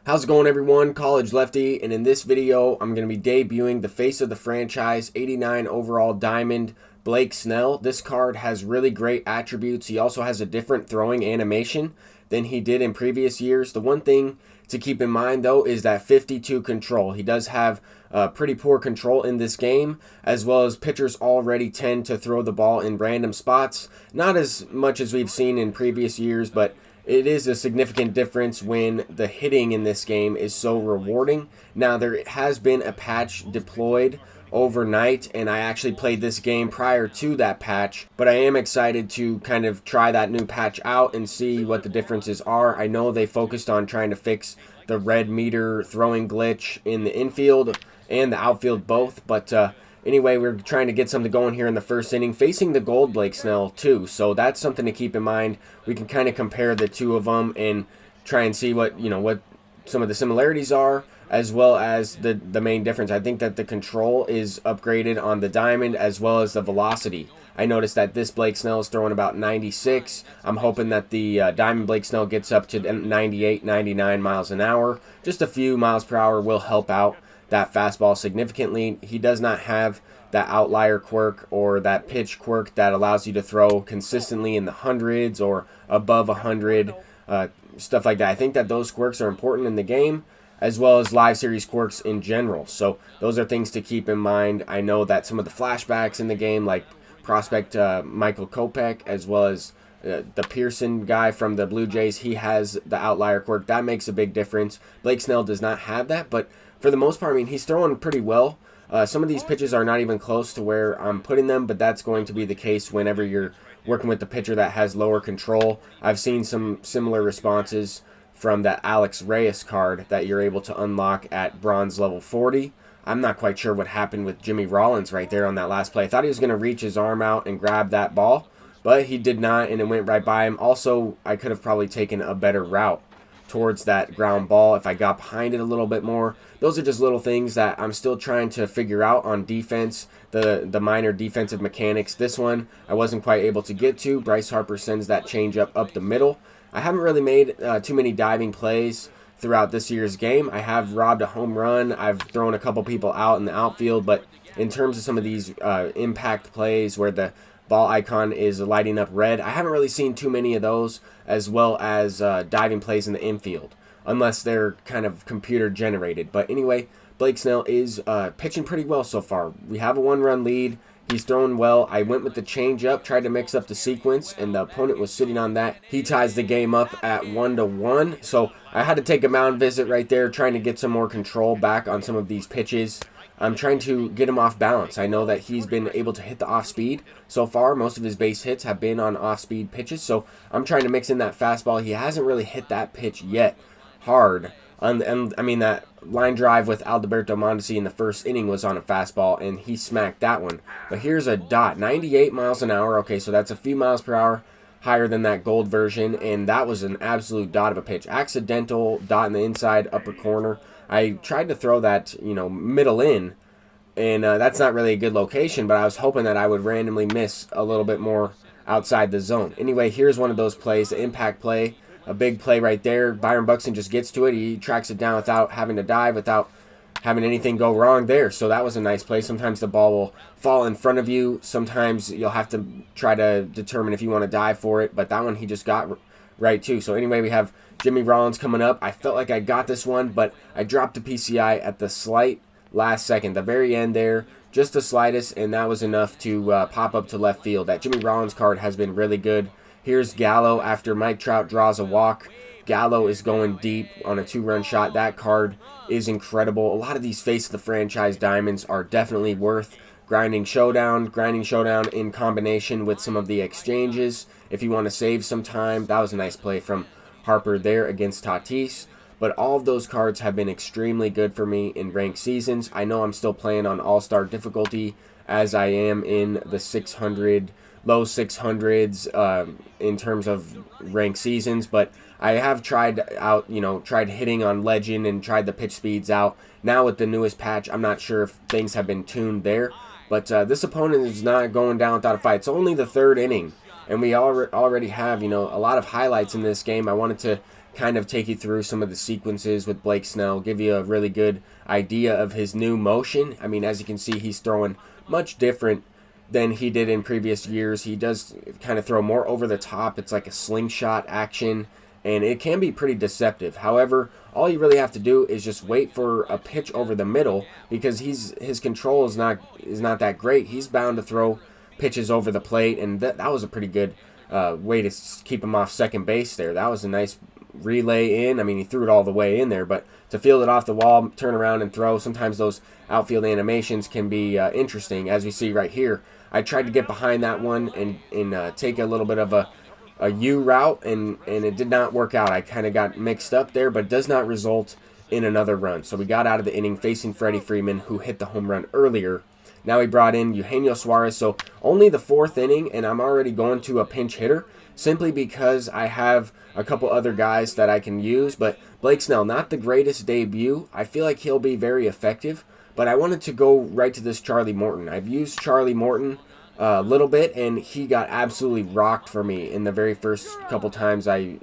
How's it going, everyone? College Lefty, and in this video I'm going to be debuting the face of the franchise 89 overall diamond Blake Snell. This card has really great attributes. He also has a different throwing animation than he did in previous years. The one thing to keep in mind though is that 52 control. He does have pretty poor control in this game, as well as pitchers already tend to throw the ball in random spots. Not as much as we've seen in previous years, but it is a significant difference when the hitting in this game is so rewarding. Now, there has been a patch deployed overnight, and I actually played this game prior to that patch, but I am excited to kind of try that new patch out and see what the differences are. I know they focused on trying to fix the red meter throwing glitch in the infield and the outfield both, but anyway, we're trying to get something going here in the first inning, facing the gold Blake Snell too. So that's something to keep in mind. We can kind of compare the two of them and try and see what some of the similarities are, as well as the main difference. I think that the control is upgraded on the diamond, as well as the velocity. I noticed that this Blake Snell is throwing about 96. I'm hoping that the diamond Blake Snell gets up to 98, 99 miles an hour. Just a few miles per hour will help out that fastball significantly. He does not have that outlier quirk or that pitch quirk that allows you to throw consistently in the hundreds or above 100, stuff like that. I think that those quirks are important in the game, as well as live series quirks in general. So those are things to keep in mind. I know that some of the flashbacks in the game, like prospect Michael Kopech, as well as the Pearson guy from the Blue Jays, he has the outlier quirk. That makes a big difference. Blake Snell does not have that, but for the most part, I mean, he's throwing pretty well. Some of these pitches are not even close to where I'm putting them, but that's going to be the case whenever you're working with the pitcher that has lower control. I've seen some similar responses from that Alex Reyes card that you're able to unlock at bronze level 40. I'm not quite sure what happened with Jimmy Rollins right there on that last play. I thought he was going to reach his arm out and grab that ball, but he did not, and it went right by him. Also, I could have probably taken a better route towards that ground ball if I got behind it a little bit more. Those are just little things that I'm still trying to figure out on defense, the minor defensive mechanics. This one I wasn't quite able to get to. Bryce Harper sends that changeup up the middle. I haven't really made too many diving plays throughout this year's game. I have robbed a home run. I've thrown a couple people out in the outfield, but in terms of some of these impact plays where the ball icon is lighting up red, I haven't really seen too many of those, as well as diving plays in the infield, unless they're kind of computer generated. But anyway, Blake Snell is pitching pretty well so far. We have a 1-run lead. He's throwing well. I went with the changeup, tried to mix up the sequence, and the opponent was sitting on that. He ties the game up at 1-1. So I had to take a mound visit right there, trying to get some more control back on some of these pitches. I'm trying to get him off balance. I know that he's been able to hit the off-speed so far. Most of his base hits have been on off-speed pitches, so I'm trying to mix in that fastball. He hasn't really hit that pitch yet hard. And I mean, that line drive with Alberto Mondesi in the first inning was on a fastball, and he smacked that one. But here's a dot, 98 miles an hour. Okay, so that's a few miles per hour higher than that gold version, and that was an absolute dot of a pitch. Accidental dot in the inside upper corner. I tried to throw that, middle in, and that's not really a good location, but I was hoping that I would randomly miss a little bit more outside the zone. Anyway, here's one of those plays, the impact play, a big play right there. Byron Buxton just gets to it. He tracks it down without having to dive, without having anything go wrong there. So that was a nice play. Sometimes the ball will fall in front of you. Sometimes you'll have to try to determine if you want to dive for it, but that one he just got right too. So anyway, we have Jimmy Rollins coming up. I felt like I got this one, but I dropped the PCI at the slight last second, the very end there, just the slightest, and that was enough to pop up to left field. That Jimmy Rollins card has been really good. Here's Gallo after Mike Trout draws a walk. Gallo is going deep on a 2-run shot. That card is incredible. A lot of these face of the franchise diamonds are definitely worth grinding showdown in combination with some of the exchanges if you want to save some time. That was a nice play from Harper there against Tatis. But all of those cards have been extremely good for me in ranked seasons. I know I'm still playing on all-star difficulty, as I am in the 600, low 600s in terms of ranked seasons, but I have tried hitting on legend and tried the pitch speeds out. Now with the newest patch, I'm not sure if things have been tuned there, but this opponent is not going down without a fight. It's only the third inning, and we already have a lot of highlights in this game. I wanted to kind of take you through some of the sequences with Blake Snell, give you a really good idea of his new motion. I mean, as you can see, he's throwing much different than he did in previous years. He does kind of throw more over the top. It's like a slingshot action, and it can be pretty deceptive. However, all you really have to do is just wait for a pitch over the middle, because his control is not that great. He's bound to throw pitches over the plate, and that was a pretty good way to keep him off second base there. That was a nice relay in. I mean, he threw it all the way in there, but to field it off the wall, turn around and throw, sometimes those outfield animations can be interesting, as we see right here. I tried to get behind that one and take a little bit of a U route, and it did not work out. I kind of got mixed up there, but it does not result in another run. So we got out of the inning facing Freddie Freeman, who hit the home run earlier. Now he brought in Eugenio Suarez, so only the 4th inning, and I'm already going to a pinch hitter, simply because I have a couple other guys that I can use. But Blake Snell, not the greatest debut. I feel like he'll be very effective, but I wanted to go right to this Charlie Morton. I've used Charlie Morton a little bit, and he got absolutely rocked for me in the very first couple times the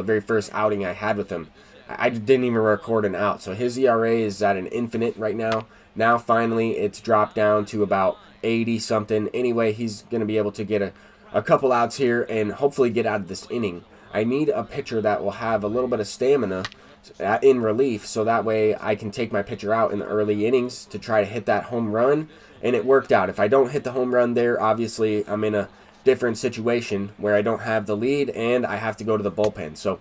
very first outing I had with him. I didn't even record an out, so his ERA is at an infinite right now. Now finally it's dropped down to about 80 something. Anyway, he's going to be able to get a couple outs here and hopefully get out of this inning. I need a pitcher that will have a little bit of stamina in relief, so that way I can take my pitcher out in the early innings to try to hit that home run. And it worked out. If I don't hit the home run there, obviously I'm in a different situation where I don't have the lead and I have to go to the bullpen. So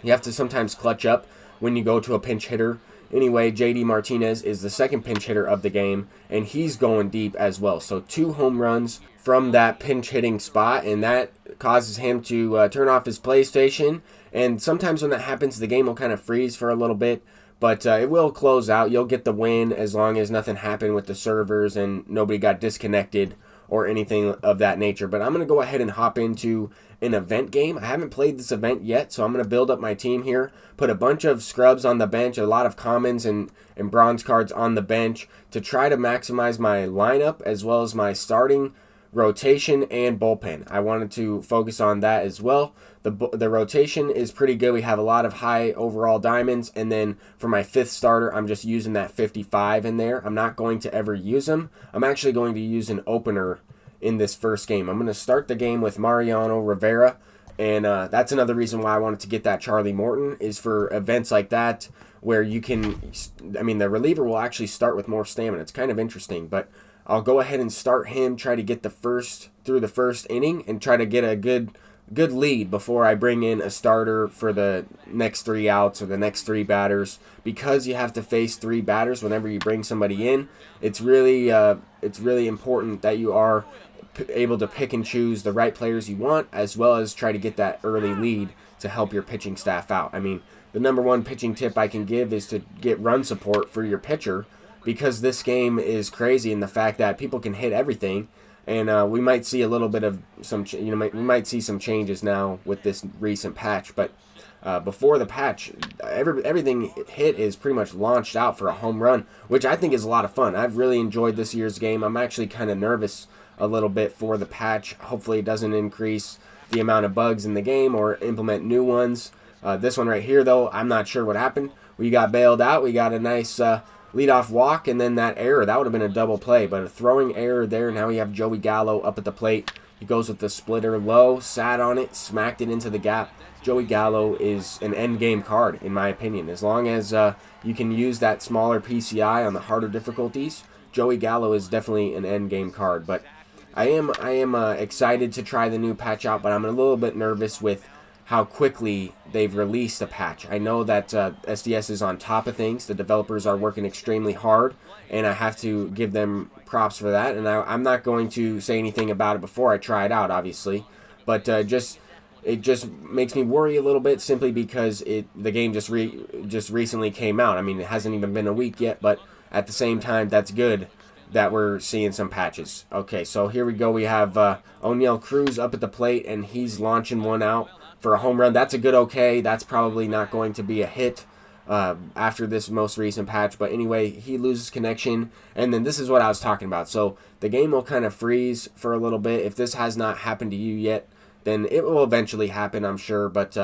you have to sometimes clutch up when you go to a pinch hitter. Anyway, JD Martinez is the second pinch hitter of the game, and he's going deep as well. So 2 home runs from that pinch hitting spot, and that causes him to turn off his PlayStation. And sometimes when that happens, the game will kind of freeze for a little bit, but it will close out. You'll get the win as long as nothing happened with the servers and nobody got disconnected or anything of that nature. But I'm going to go ahead and hop into an event game. I haven't played this event yet, so I'm going to build up my team here, put a bunch of scrubs on the bench, a lot of commons and bronze cards on the bench to try to maximize my lineup as well as my starting rotation and bullpen. I wanted to focus on that as well. The rotation is pretty good. We have a lot of high overall diamonds, and then for my 5th starter, I'm just using that 55 in there. I'm not going to ever use them. I'm actually going to use an opener in this first game. I'm going to start the game with Mariano Rivera, and that's another reason why I wanted to get that Charlie Morton, is for events like that where you can, I mean, the reliever will actually start with more stamina. It's kind of interesting, but I'll go ahead and start him, try to get through the first inning and try to get a good lead before I bring in a starter for the next 3 outs or the next 3 batters. Because you have to face 3 batters whenever you bring somebody in, it's really important that you are able to pick and choose the right players you want, as well as try to get that early lead to help your pitching staff out. I mean, the number one pitching tip I can give is to get run support for your pitcher, because this game is crazy in the fact that people can hit everything. And we might see a little bit of we might see some changes now with this recent patch. But before the patch, everything hit is pretty much launched out for a home run, which I think is a lot of fun. I've really enjoyed this year's game. I'm actually kind of nervous a little bit for the patch. Hopefully it doesn't increase the amount of bugs in the game or implement new ones. This one right here, though, I'm not sure what happened. We got bailed out. We got a nice leadoff walk, and then that error. That would have been a double play, but a throwing error there. Now we have Joey Gallo up at the plate. He goes with the splitter low, sat on it, smacked it into the gap. Joey Gallo is an end game card, in my opinion. As long as you can use that smaller PCI on the harder difficulties, Joey Gallo is definitely an end game card. But I am excited to try the new patch out, but I'm a little bit nervous with how quickly they've released the patch. I know that SDS is on top of things. The developers are working extremely hard, and I have to give them props for that. And I'm not going to say anything about it before I try it out, obviously. But it just makes me worry a little bit, simply because the game just recently came out. I mean, it hasn't even been a week yet, but at the same time, that's good that we're seeing some patches. Okay, so here we go. We have O'Neal Cruz up at the plate, and he's launching one out for a home run. That's a good okay. That's probably not going to be a hit after this most recent patch. But anyway, he loses connection. And then this is what I was talking about. So the game will kind of freeze for a little bit. If this has not happened to you yet, then it will eventually happen, I'm sure. But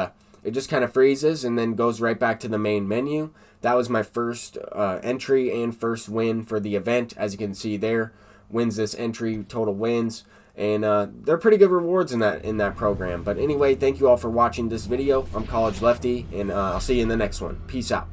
it just kind of freezes and then goes right back to the main menu. That was my first entry and first win for the event. As you can see there, wins this entry, total wins. And they're pretty good rewards in that program. But anyway, thank you all for watching this video. I'm College Lefty, and I'll see you in the next one. Peace out.